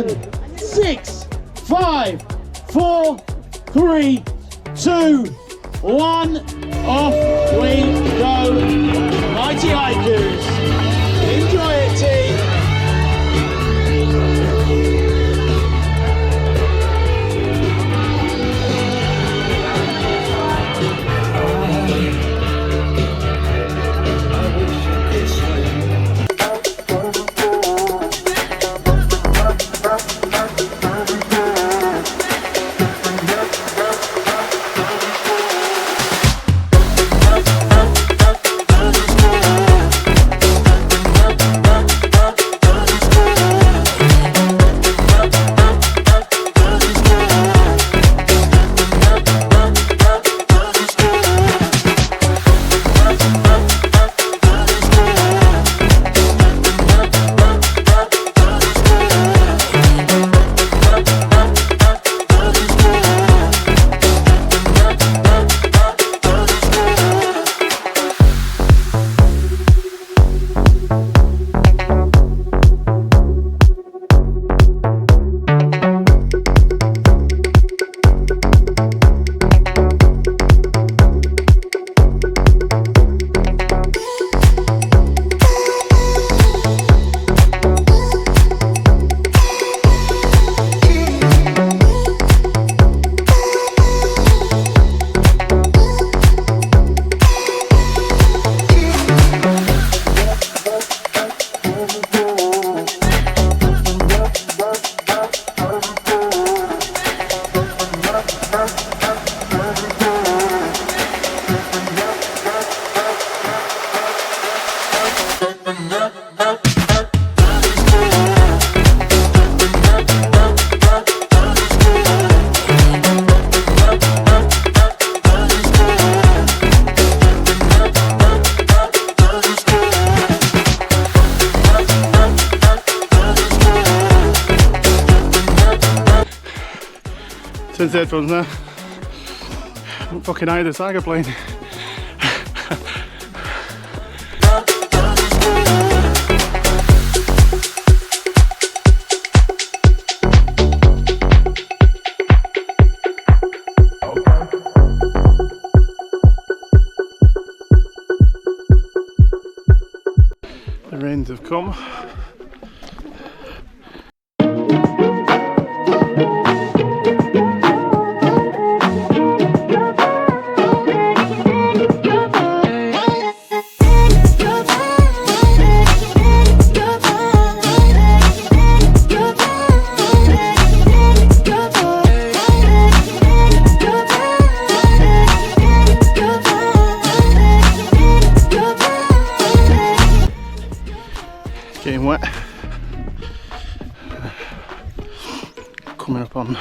7, 6, 5, 4, 3, 2, 1. Off we go. Mighty haikus. Enjoy it, team. Since headphones now. I'm fucking high the tiger plane. The rains have come. Getting wet. Coming up on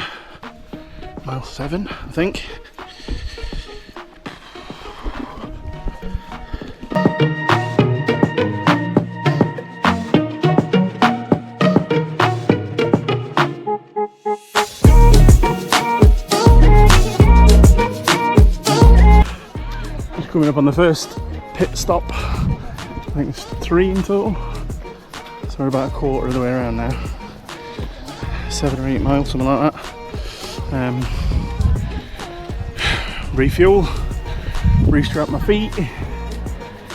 mile 7, I think. Just coming up on the first pit stop. I think it's 3 in total. So we're about a quarter of the way around now. 7 or 8 miles, something like that. Refuel, restrap my feet,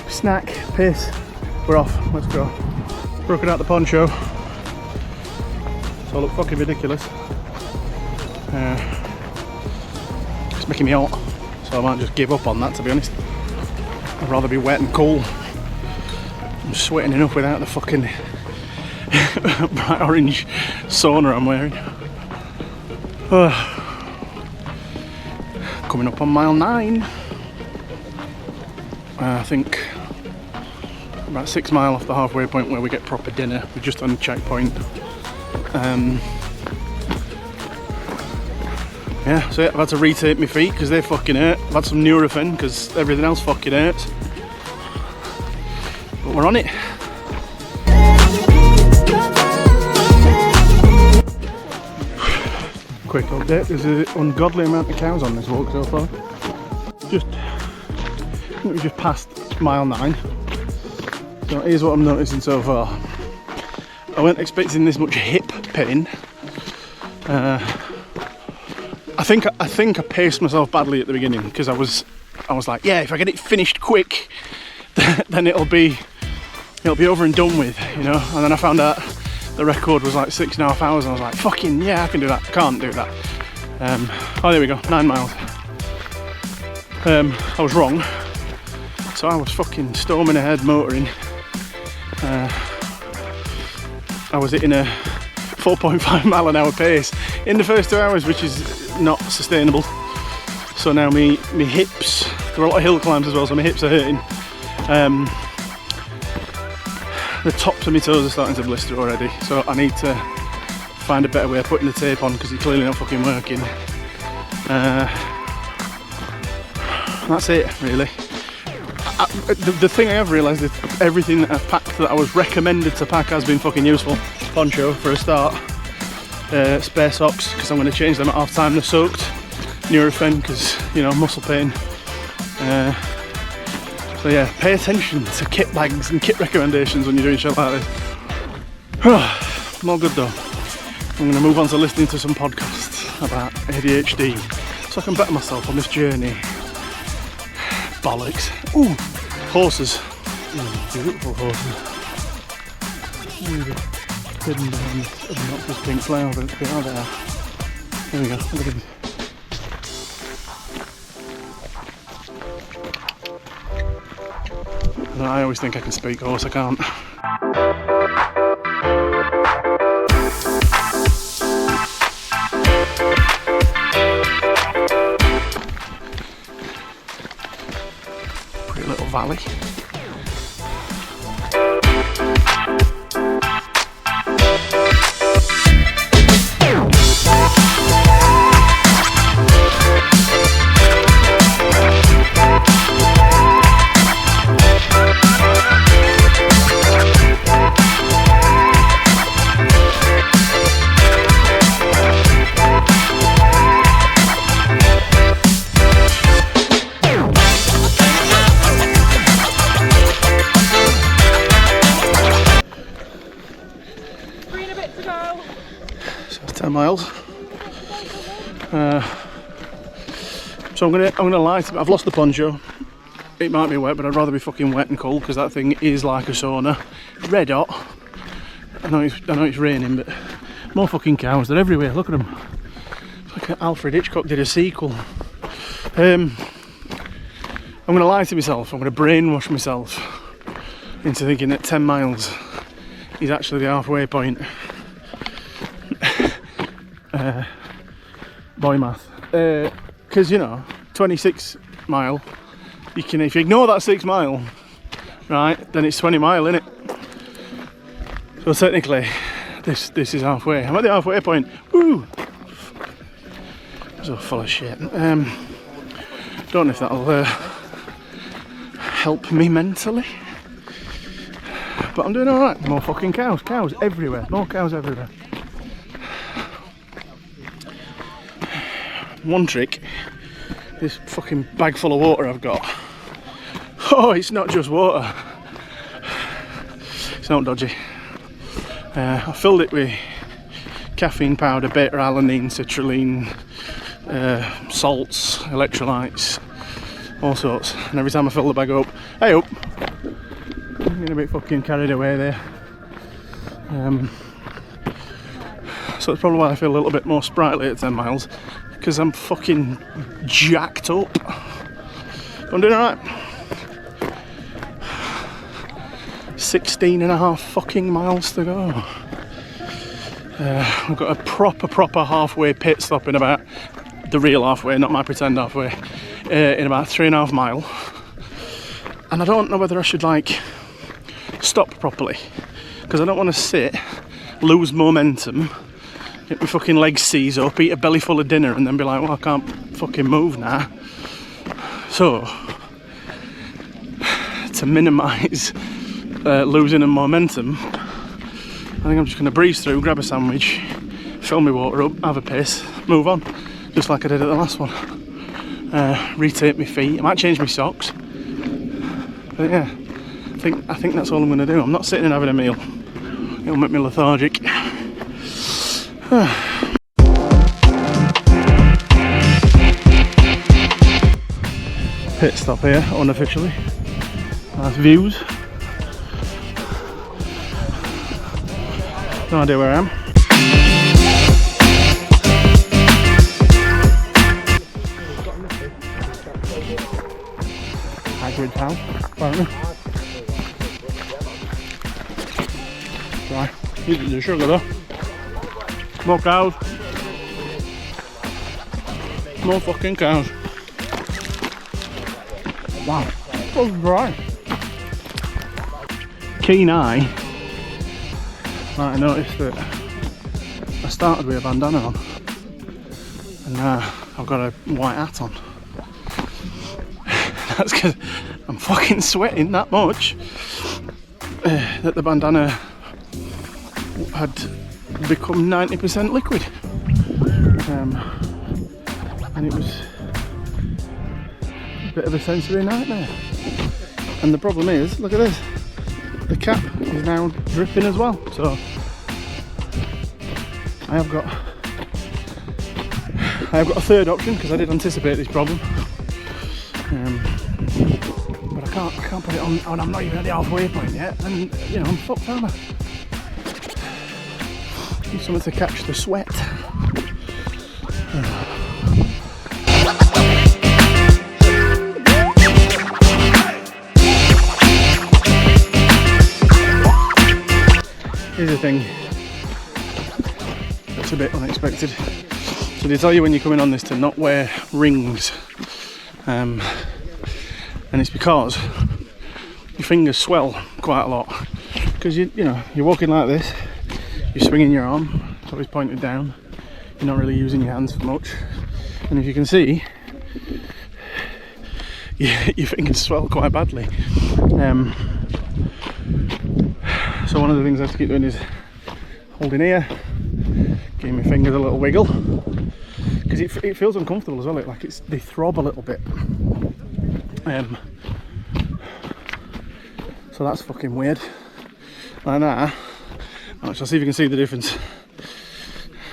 snack, piss. We're off, let's go. Broken out the poncho. So I look fucking ridiculous. It's making me hot, so I might just give up on that, to be honest. I'd rather be wet and cool. I'm sweating enough without the fucking bright orange sauna I'm wearing. Coming up on mile 9. I think about 6 miles off the halfway point where we get proper dinner. We're just on the checkpoint. Yeah, so I've had to retape my feet because they fucking hurt. I've had some Nurofen because everything else fucking hurts. But we're on it. Quick update, there's an ungodly amount of cows on this walk so far. We just passed mile 9. So here's what I'm noticing so far. I weren't expecting this much hip pain I think I paced myself badly at the beginning because I was like, yeah, if I get it finished quick, then it'll be over and done with, you know. And then I found out the record was like 6.5 hours, and I was like, fucking yeah, I can do that. Can't do that. Oh, there we go, 9 miles. I was wrong. So I was fucking storming ahead, motoring. I was hitting a 4.5 mile an hour pace in the first 2 hours, which is not sustainable. So now me hips, there are a lot of hill climbs as well, so my hips are hurting. The tops of my toes are starting to blister already, so I need to find a better way of putting the tape on because it's clearly not fucking working. That's it, really. The thing I have realised is everything that I've packed that I was recommended to pack has been fucking useful. Poncho for a start, spare socks because I'm going to change them at half time, they're soaked, Nurofen because, you know, muscle pain. So yeah, pay attention to kit bags and kit recommendations when you're doing shit like this. More good though. I'm going to move on to listening to some podcasts about ADHD so I can better myself on this journey. Bollocks. Ooh, horses. Ooh, beautiful horses. Hidden behind this obnoxious pink flower, but it's behind there. There we go, look at this. I always think I can speak horse, I can't. Pretty little valley. So it's 10 miles. So I'm gonna lie to you, I've lost the poncho. It might be wet, but I'd rather be fucking wet and cold because that thing is like a sauna. Red hot. I know it's raining, but more fucking cows. They're everywhere. Look at them. It's like Alfred Hitchcock did a sequel. I'm gonna lie to myself. I'm gonna brainwash myself into thinking that 10 miles is actually the halfway point. Boy math. Because you know, 26 mile. You can, if you ignore that 6 mile, right, then it's 20 mile, innit? So technically, this is halfway. I'm at the halfway point. Woo! So full of shit. Don't know if that'll help me mentally, but I'm doing all right. More fucking cows everywhere. More cows everywhere. One trick, this fucking bag full of water I've got. Oh, it's not just water. It's not dodgy. I filled it with caffeine powder, beta-alanine, citrulline, salts, electrolytes, all sorts. And every time I fill the bag up, hey up! I'm getting a bit fucking carried away there. So that's probably why I feel a little bit more sprightly at 10 miles. Because I'm fucking jacked up. I'm doing alright. 16.5 fucking miles to go. I've got a proper halfway pit stop in about, the real halfway, not my pretend halfway, in about 3.5 mile. And I don't know whether I should like stop properly, because I don't want to sit, lose momentum, get my fucking legs seize up, eat a belly full of dinner and then be like, well, I can't fucking move now. So, to minimise losing of momentum, I think I'm just going to breeze through, grab a sandwich, fill my water up, have a piss, move on, just like I did at the last one. Retape my feet, I might change my socks, but yeah, I think that's all I'm going to do. I'm not sitting and having a meal, it'll make me lethargic. pit stop here, unofficially. Nice views. No idea where I am. Hybrid town, apparently. Right, eat the sugar though. More cows. More fucking cows. Wow, so dry. Keen eye might have noticed that I started with a bandana on and now I've got a white hat on. That's because I'm fucking sweating that much that the bandana had become 90% liquid. And it was a bit of a sensory nightmare. And the problem is, look at this, the cap is now dripping as well. So I have got a third option because I did anticipate this problem. But I can't put it on, and I'm not even at the halfway point yet, and you know I'm fucked, aren't I? Need something to catch the sweat. Here's the thing that's a bit unexpected. So they tell you when you're coming on this to not wear rings, and it's because your fingers swell quite a lot. Because you know you're walking like this, you're swinging your arm, it's always pointed down. You're not really using your hands for much, and if you can see, your fingers swell quite badly. So one of the things I have to keep doing is holding here, giving my fingers a little wiggle, because it feels uncomfortable as well. They throb a little bit. So that's fucking weird. Like that. Right, so see if you can see the difference.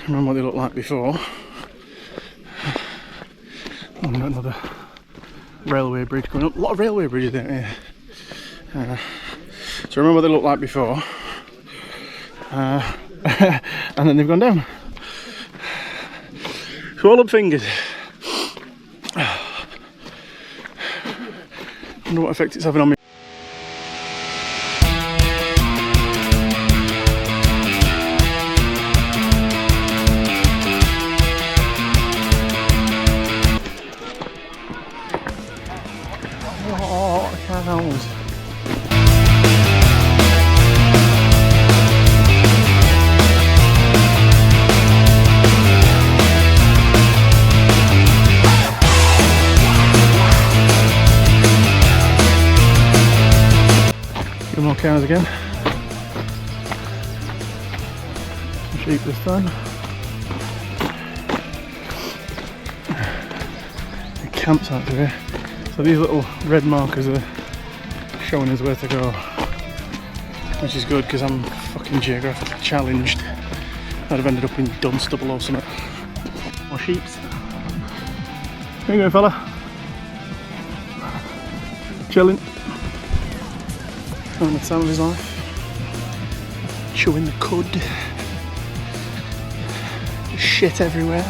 Remember what they looked like before. Oh, we've got another railway bridge going up. A lot of railway bridges there. Yeah. So remember what they looked like before, and then they've gone down. So all up fingers. I wonder what effect it's having on me. Oh, cows. More cows again. Some sheep this time. The campsite here. So these little red markers are showing us where to go, which is good because I'm fucking geographically challenged. I'd have ended up in Dunstable or something. More sheeps. There you go, fella. Chilling. Having the time of his life, chewing the cud, shit everywhere.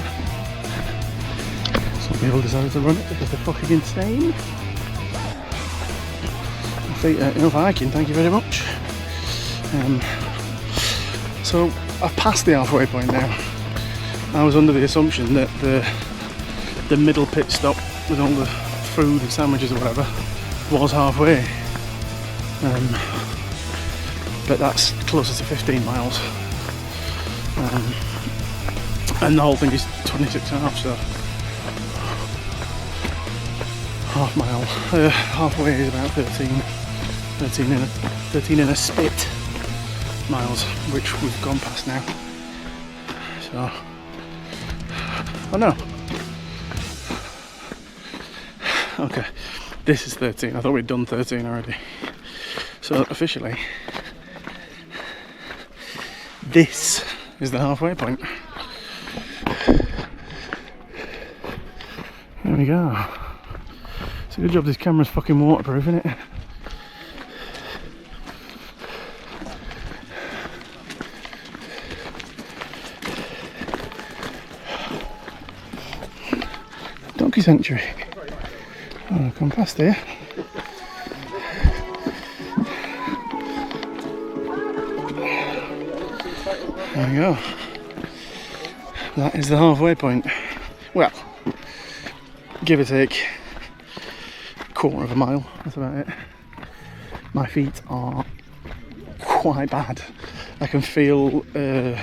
Some people decided to run it because they're fucking insane. I think enough hiking, thank you very much. So I've passed the halfway point now. I was under the assumption that the middle pit stop with all the food and sandwiches or whatever was halfway. But that's closer to 15 miles, and the whole thing is 26.5, so half mile, halfway is about 13 and a spit miles, which we've gone past now. So, oh no, okay, this is 13. I thought we'd done 13 already. So officially, this is the halfway point. There we go. It's a good job this camera's fucking waterproof, isn't it? Donkey sanctuary. Oh, I've come past here. There we go. That is the halfway point. Well, give or take a quarter of a mile, that's about it. My feet are quite bad. I can feel the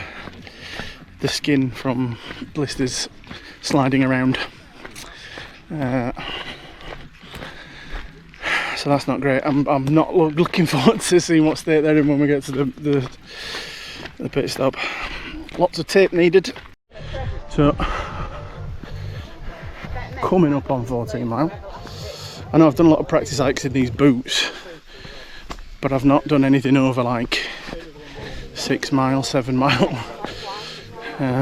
skin from blisters sliding around. So that's not great. I'm not looking forward to seeing what state they're in when we get to the pit stop. Lots of tape needed. So, coming up on 14 mile. I know I've done a lot of practice hikes in these boots, but I've not done anything over like 6 mile, 7 mile. I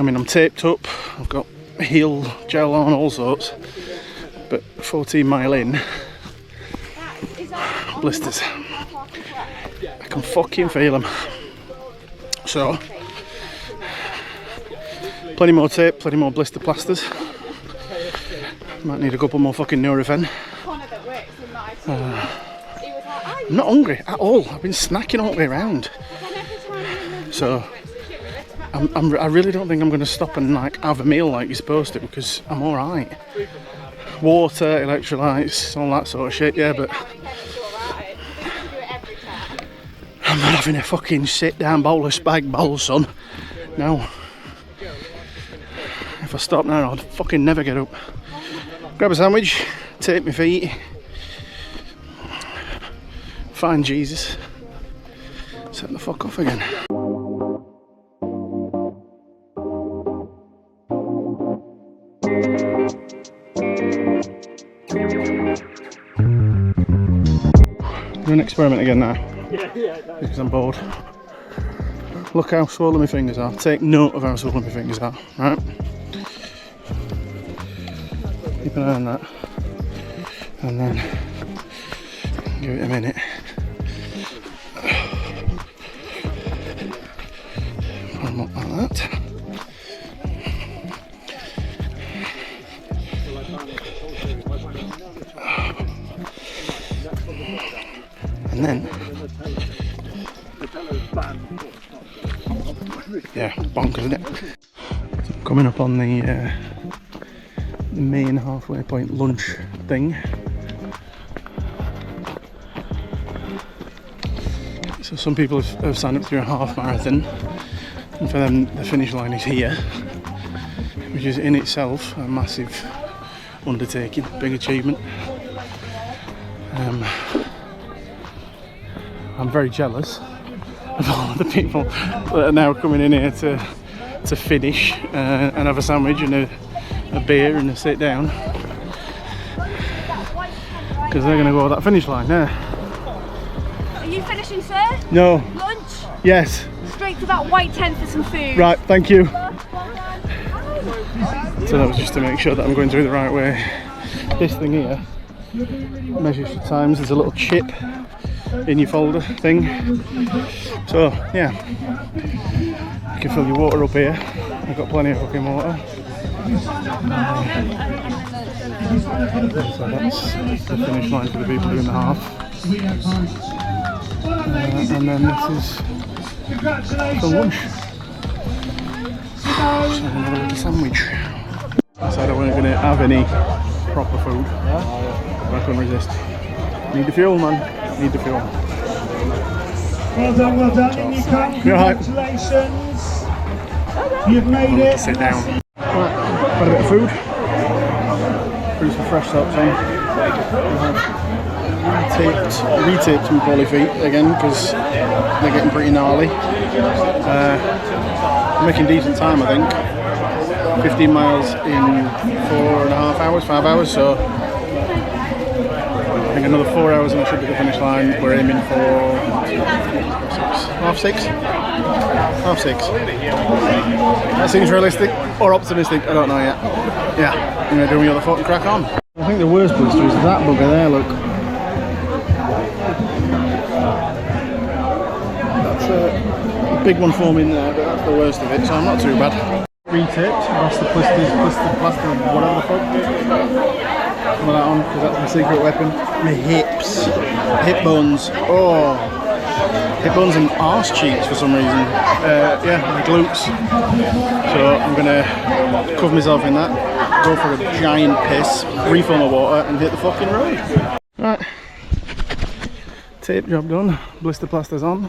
mean, I'm taped up, I've got heel gel on, all sorts, but 14 mile in, blisters. I can fucking feel them. So, plenty more tape, plenty more blister plasters. Might need a couple more fucking Nurofen. I'm not hungry at all. I've been snacking all the way around. So, I really don't think I'm going to stop and like have a meal like you're supposed to, because I'm alright. Water, electrolytes, all that sort of shit, yeah, but I'm not having a fucking sit down bowl of spag bowl, son. No. If I stop now, I'll fucking never get up. Grab a sandwich, tape my feet, find Jesus, set the fuck off again. Do an experiment again now, because I'm bored. Look how swollen my fingers are. Take note of how swollen my fingers are, right? Keep an eye on that, and then give it a minute. Put them up like that. And then, yeah, bonkers, isn't it? So coming up on the main halfway point lunch thing. So some people have signed up to do a half marathon, and for them the finish line is here, which is in itself a massive undertaking, big achievement. I'm very jealous of all the people that are now coming in here to finish and have a sandwich and a beer and a sit down, because they're going to go at that finish line there. Are you finishing, sir? No. Lunch? Yes. Straight to that white tent for some food. Right, thank you. So that was just to make sure that I'm going through the right way. This thing here measures your times. There's a little chip in your folder thing. So yeah, you can fill your water up here. I've got plenty of fucking water. So that's the finish line for the people doing the half. And then this is for lunch. So I'm going to have a little sandwich. I said I wasn't going to have any proper food, but I couldn't resist. Need the fuel, man. Need the fuel. Well done, congratulations. You've made it. Sit down. Right, got a bit of food. Put some fresh socks on. Retaped some poly feet again because they're getting pretty gnarly. Making decent time, I think. 15 miles in 4.5 hours, 5 hours, so I think another 4 hours and I should be at the finish line. We're aiming for half six. That seems realistic or optimistic, I don't know yet. yeah, I'm gonna do my other foot and crack on. I think the worst blister is that bugger there, look. That's a big one forming there, but that's the worst of it, so I'm not too bad. Retaped, blister blisters, plaster, whatever the fuck. Some of that on, because that's my secret weapon. My hips, hip bones, oh. Hip bones and arse cheeks for some reason. Yeah, my glutes. So I'm gonna cover myself in that, go for a giant piss, refill my water and hit the fucking road. Right, tape job done, blister plasters on.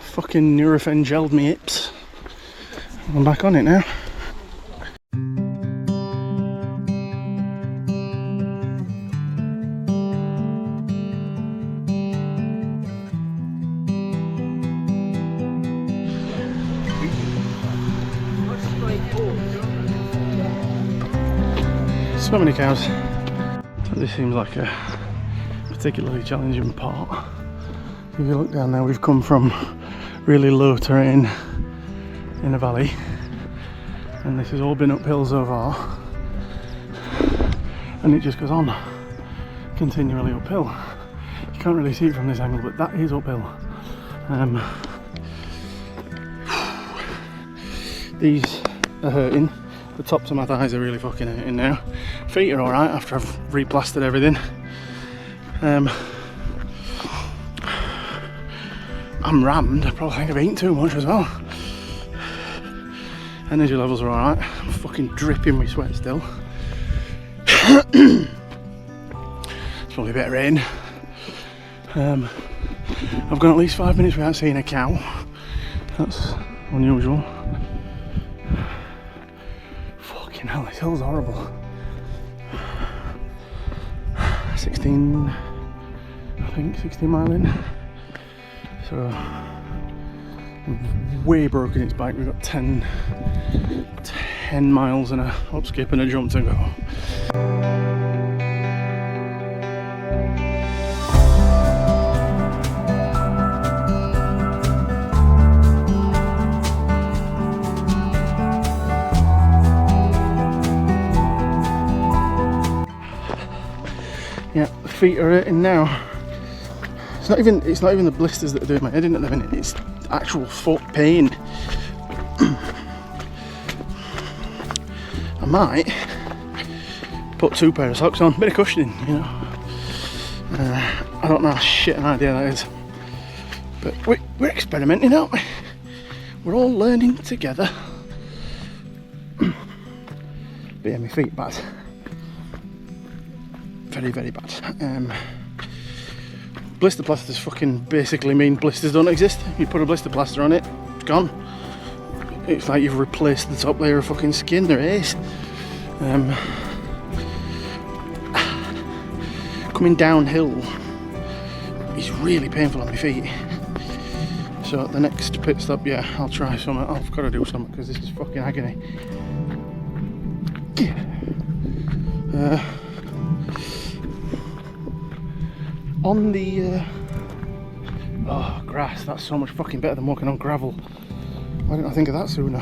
Fucking Nurofen gelled me hips. I'm back on it now. So many cows. This seems like a particularly challenging part. If you look down there, we've come from really low terrain in a valley, and this has all been uphill so far, and it just goes on continually uphill. You can't really see it from this angle, but that is uphill. These are hurting. The tops of my thighs are really fucking hurting now. Feet are alright after I've replastered everything. I'm rammed. I probably think I've eaten too much as well. Energy levels are alright. I'm fucking dripping with sweat still. It's probably a bit of rain. I've gone at least 5 minutes without seeing a cow. That's unusual. Fucking hell, this hill's horrible. 16, I think 16 mile in. So, we've way broken its back. We've got 10 miles and a up skip and a jump to go. Yeah, the feet are hurting now. It's not even the blisters that are doing my head in at the minute, it's actual foot pain. I might put 2 pairs of socks on, bit of cushioning, you know. I don't know how shit an idea that is, but we're experimenting, aren't we? We're all learning together. But yeah, my feet bad. Very, very bad. Blister plasters fucking basically mean blisters don't exist. You put a blister plaster on it, it's gone. It's like you've replaced the top layer of fucking skin, there it is. Coming downhill is really painful on my feet. So the next pit stop, yeah, I'll try something. I've got to do something because this is fucking agony. On the grass, that's so much fucking better than walking on gravel. Why didn't I think of that sooner?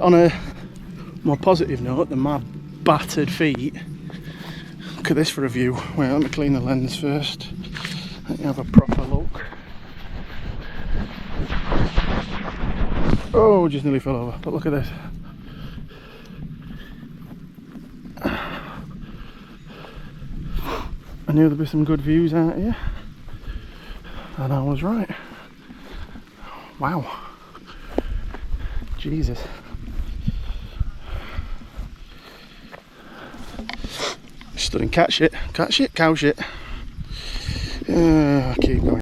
On a more positive note than my battered feet, look at this for a view. Wait, let me clean the lens first. Let me have a proper look. Oh, just nearly fell over, but look at this. I knew there'd be some good views out here, and I was right. Wow. Jesus. Stood in cat shit, cow shit. Keep going.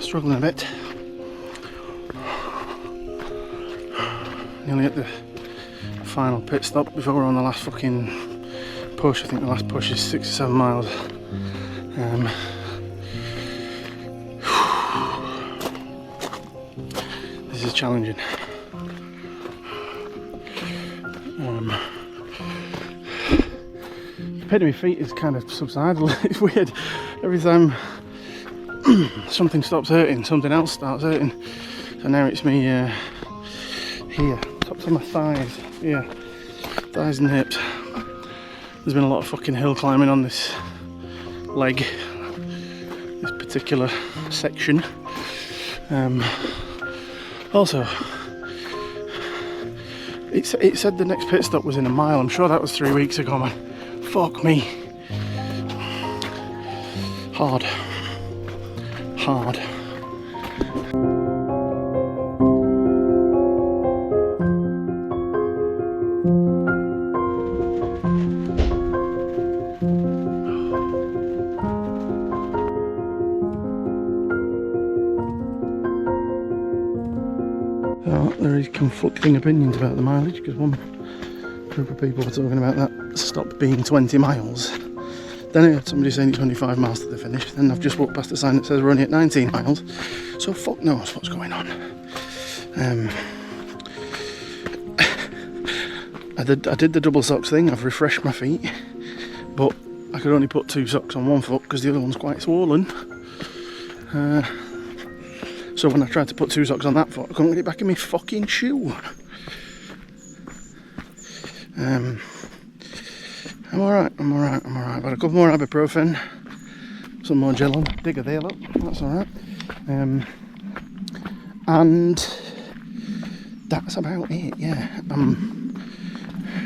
Struggling a bit. Nearly at the final pit stop before we're on the last fucking push. I think the last push is 6 or 7 miles. This is challenging. The pain in my feet is kind of subsided. It's weird. Every time something stops hurting, something else starts hurting. So now it's me here, tops of my thighs, here, thighs and hips. There's been a lot of fucking hill climbing on this leg, this particular section. Also, it said the next pit stop was in a mile. I'm sure that was 3 weeks ago, man. Fuck me. Hard. There is conflicting opinions about the mileage, because one group of people were talking about that stop being 20 miles. Then I heard somebody saying 25 miles to the finish. Then I've just walked past a sign that says we're only at 19 miles. So fuck knows what's going on. I did the double socks thing. I've refreshed my feet, but I could only put 2 socks on one foot because the other one's quite swollen. So when I tried to put 2 socks on that foot, I couldn't get it back in my fucking shoe. I'm alright. I've got a couple more ibuprofen, some more gel on, dig a veil up, that's alright. And that's about it, yeah.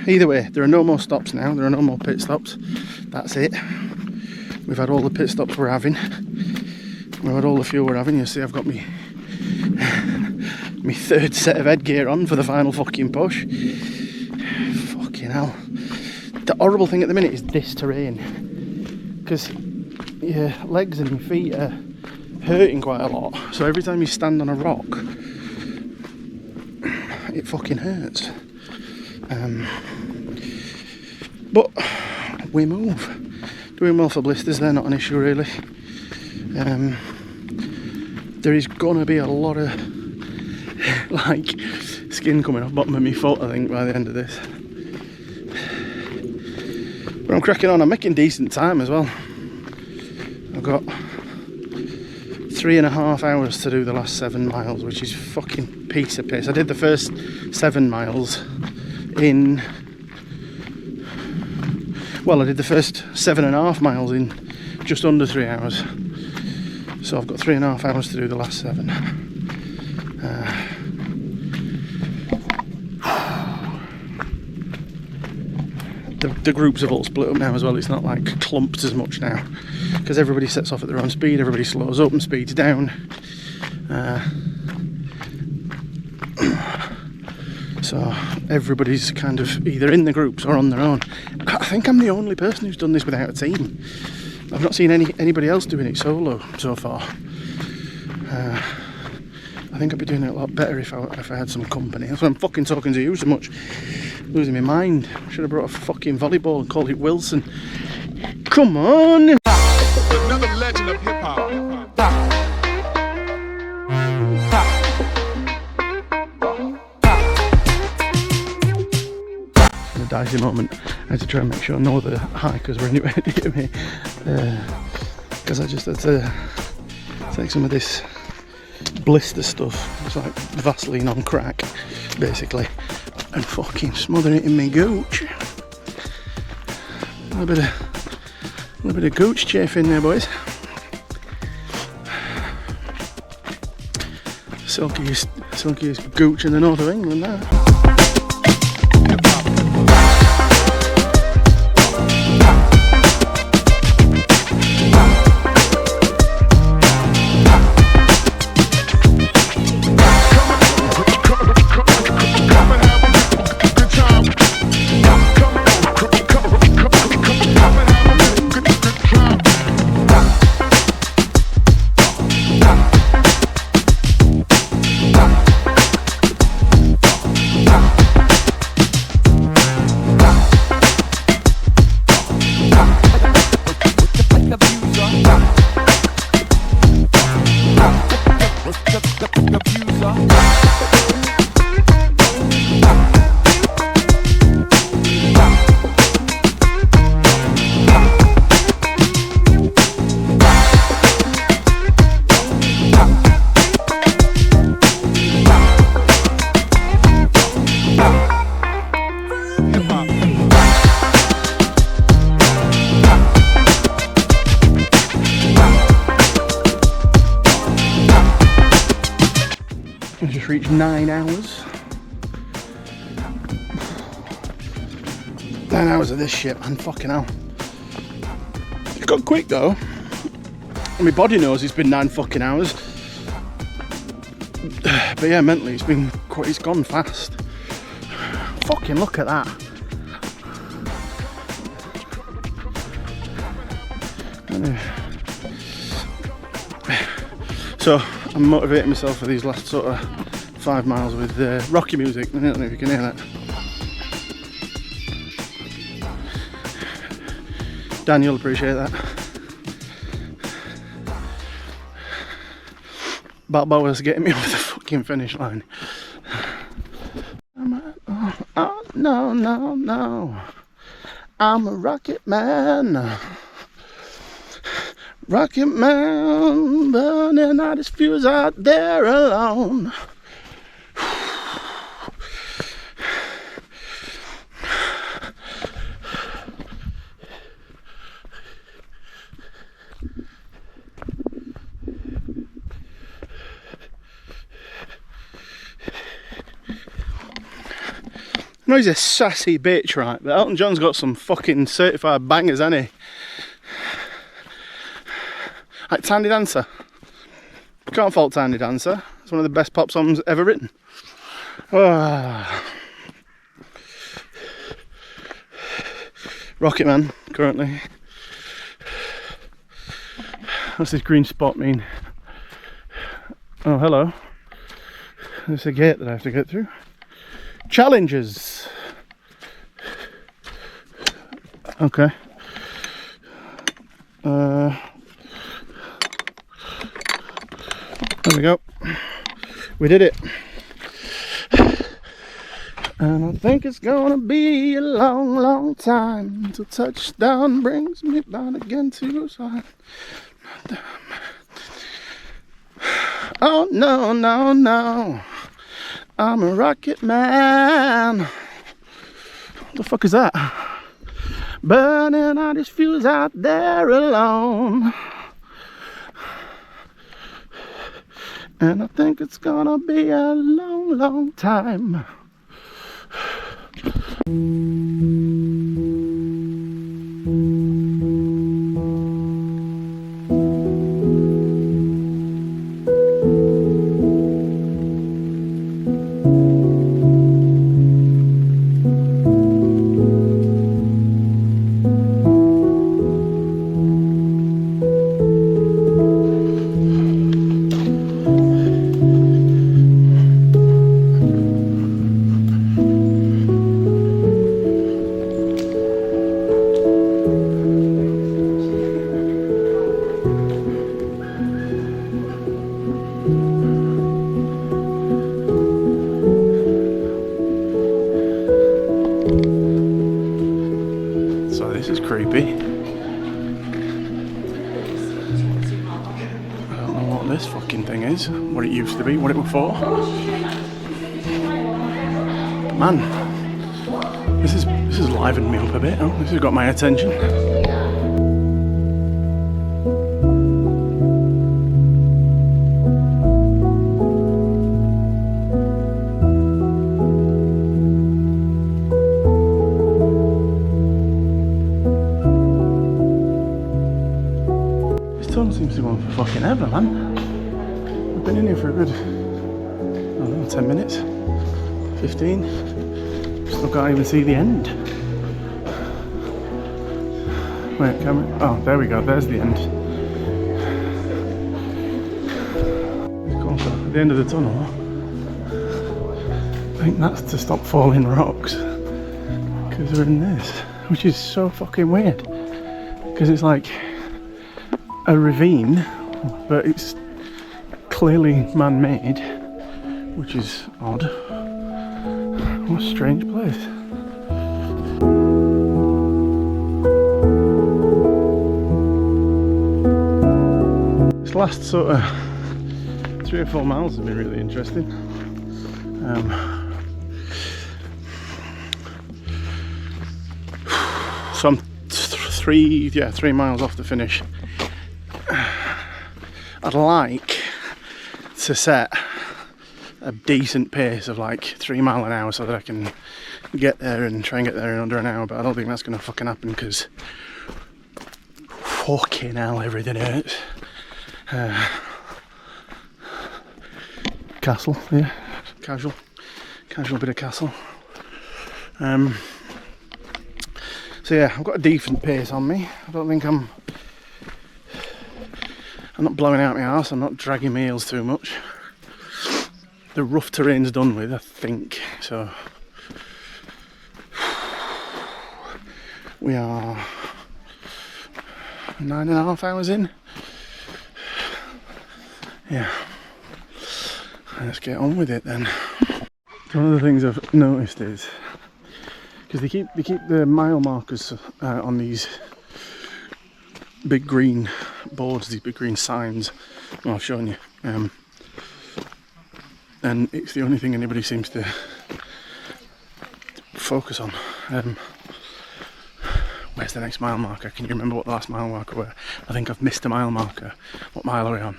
Either way, there are no more stops now, there are no more pit stops. That's it. We've had all the pit stops we're having. We've had all the fuel we're having. You'll see I've got me 3rd set of headgear on for the final fucking push. Fucking hell. The horrible thing at the minute is this terrain, because your legs and your feet are hurting quite a lot. So every time you stand on a rock, it fucking hurts. But we move. Doing well for blisters, they're not an issue really. There is gonna be a lot of like skin coming off bottom of my foot, I think, by the end of this. But I'm cracking on. I'm making decent time as well. I've got 3.5 hours to do the last 7 miles, which is fucking piece of piss. I did the first 7 miles in, well, I did the first 7.5 miles in just under 3 hours. So I've got 3.5 hours to do the last 7. The groups have all split up now as well. It's not like clumped as much now, because everybody sets off at their own speed, everybody slows up and speeds down. So everybody's kind of either in the groups or on their own. I think I'm the only person who's done this without a team. I've not seen anybody else doing it solo so far. I think I'd be doing it a lot better if I had some company. That's why I'm fucking talking to you so much. Losing my mind. Should have brought a fucking volleyball and called it Wilson. Come on! Another legend of hip hop. A dicey moment. I had to try and make sure no other hikers were anywhere near me, because I just had to take some of this blister stuff. It's like Vaseline on crack, basically, and fucking smother it in my gooch. A little bit of gooch chafe in there, boys. Silkiest gooch in the north of England now. abuser. I just reached 9 hours. 9 hours of this shit, man. Fucking hell. It's got quick though. My body knows it's been 9 fucking hours. But yeah, mentally it's gone fast. Fucking look at that. So I'm motivating myself for these last sort of 5 miles with rocky music. I don't know if you can hear that. Dan, you'll appreciate that. Balboa's getting me over the fucking finish line. Oh, no, no, no. I'm a rocket man. Rocket man, burning out his fuse out there alone. I know he's a sassy bitch, right? But Elton John's got some fucking certified bangers, hasn't he? Like Tiny Dancer. Can't fault Tiny Dancer. It's one of the best pop songs ever written. Rocket Man, currently. What's this green spot mean? Oh, hello. There's a gate that I have to get through. Challenges. Okay. There we go. We did it. And I think it's gonna be a long, long time until touchdown brings me back again to your side. Oh no, no, no. I'm a rocket man. What the fuck is that? Burning out his fuse out there alone. And I think it's gonna be a long, long time. Creepy. I don't know what this fucking thing is, what it used to be, what it was for. But man, this has livened me up a bit. Oh, this has got my attention. Tunnel seems to go on for fucking ever, man. We've been in here for a good, I don't know, 10 minutes, 15. Still can't even see the end. Wait, camera. Oh, there we go, there's the end. At the end of the tunnel. I think that's to stop falling rocks. Because we're in this, which is so fucking weird. Because it's like a ravine, but it's clearly man-made, which is odd. What a strange place. This last sort of 3 or 4 miles has been really interesting. So I'm 3 miles off the finish. I'd like to set a decent pace of like 3 miles an hour so that I can get there and try and get there in under an hour, but I don't think that's going to fucking happen because fucking hell, everything hurts. Castle, yeah, casual bit of castle. So yeah, I've got a decent pace on me. I don't think I'm not blowing out my arse, I'm not dragging my heels too much. The rough terrain's done with, I think, so we are 9.5 hours in. Yeah, let's get on with it then. One of the things I've noticed is, because they keep the mile markers on these big green boards, these big green signs. Well, I've shown you, and it's the only thing anybody seems to focus on. Where's the next mile marker? Can you remember what the last mile marker were? I think I've missed a mile marker. What mile are we on?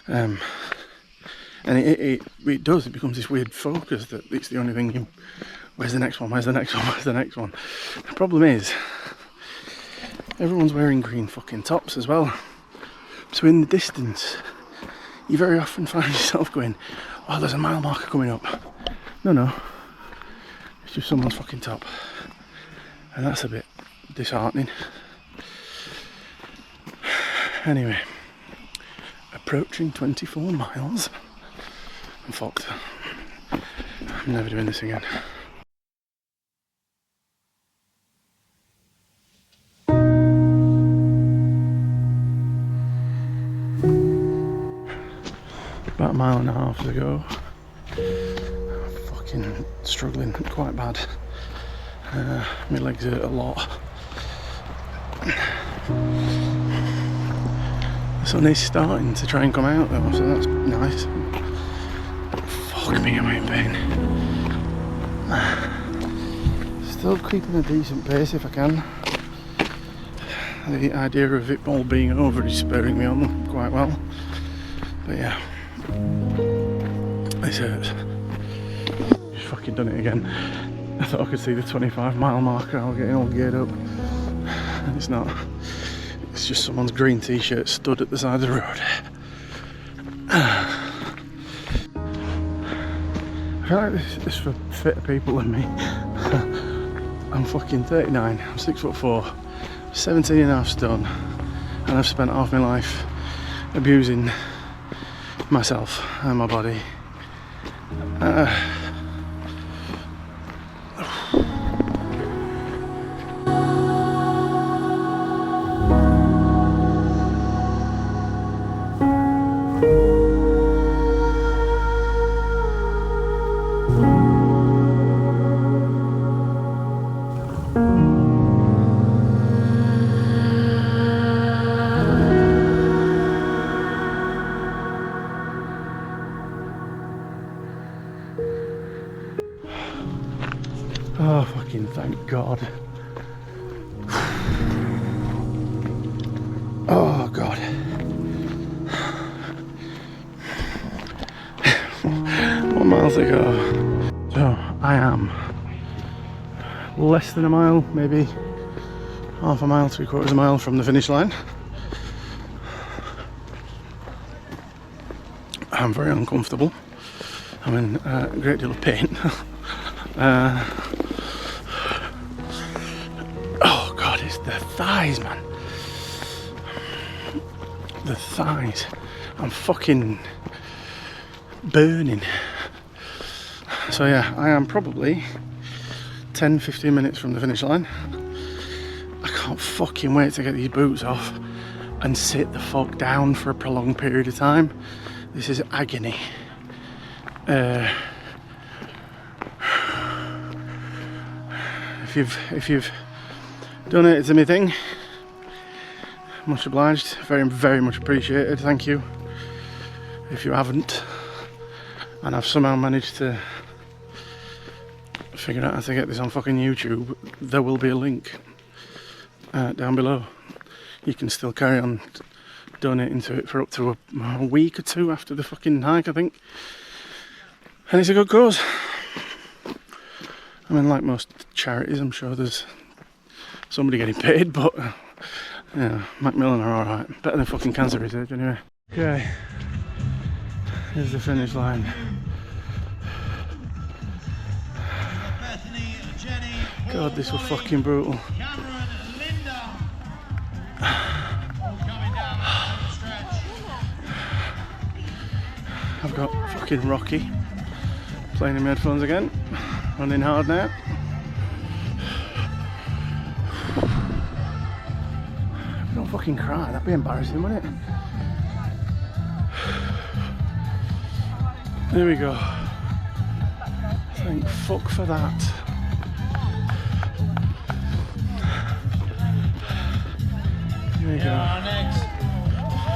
And it does, it becomes this weird focus that it's the only thing. Where's the next one? Where's the next one? Where's the next one? The problem is, everyone's wearing green fucking tops as well. So in the distance, you very often find yourself going, oh, there's a mile marker coming up. No, it's just someone's fucking top. And that's a bit disheartening. Anyway, approaching 24 miles. I'm fucked. I'm never doing this again. About 1.5 miles to go. Fucking struggling quite bad. My legs hurt a lot. The sun is starting to try and come out though, so that's nice. Fuck me, am I in pain. Still keeping a decent pace if I can. The idea of it all being over is spurring me on quite well. But yeah, this hurts. Just fucking done it again. I thought I could see the 25 mile marker. I was getting all geared up. And it's not. It's just someone's green t-shirt stood at the side of the road. I feel like this is for fitter people than me. I'm fucking 39, I'm 6'4", 17.5 stone, and I've spent half my life abusing myself and my body. Oh, fucking thank God. Oh, God. What miles to go? So, I am less than a mile, maybe half a mile, 3/4 mile from the finish line. I'm very uncomfortable. I'm in a great deal of pain. Oh God, it's the thighs, man. The thighs. I'm fucking burning. So yeah, I am probably 10-15 minutes from the finish line. I can't fucking wait to get these boots off and sit the fuck down for a prolonged period of time. This is agony. If you've done it, it's a me thing. Much obliged, very much appreciated. Thank you. If you haven't, and I've somehow managed to figure out how to get this on fucking YouTube, there will be a link down below. You can still carry on donating to it for up to a week or two after the fucking hike, I think. And it's a good cause. I mean, like most charities, I'm sure there's somebody getting paid, but yeah, MacMillan are alright. Better than fucking cancer research anyway. Okay, here's the finish line. God, this was fucking brutal. I've got fucking Rocky playing in my headphones again. Running hard now. Don't fucking cry, that'd be embarrassing, wouldn't it? There we go. Thank fuck for that. There we go. Our next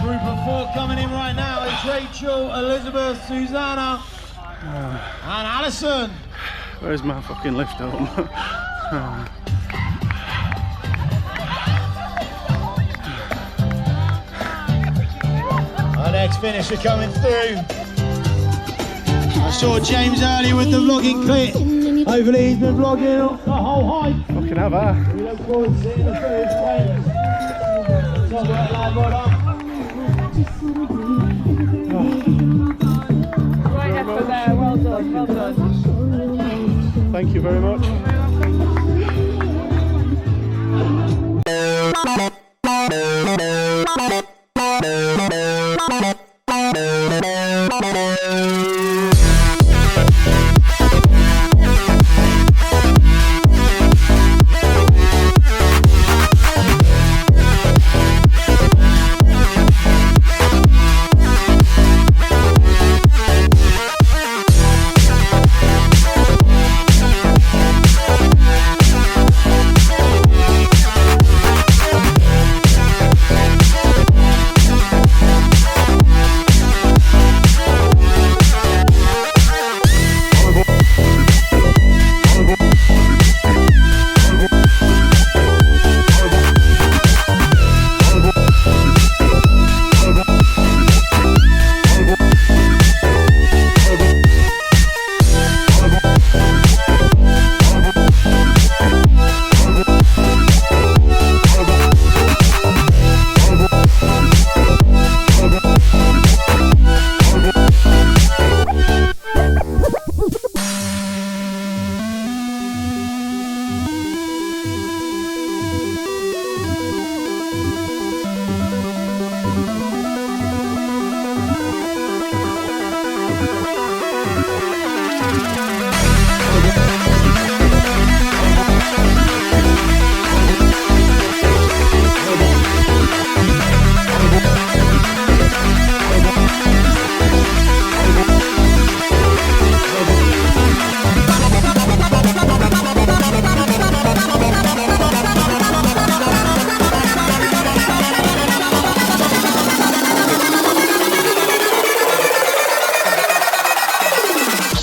group of 4 coming in right now is Rachel, Elizabeth, Susanna, and Alison. Where's my fucking lift home? Our next finisher coming through. I saw James earlier with the vlogging clip. Hopefully he's been vlogging the whole hike. Fucking have I? We look forward to seeing the first flames. Top right, lad, well done. Right effort there, well done, well done. Thank you very much.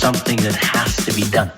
Something that has to be done.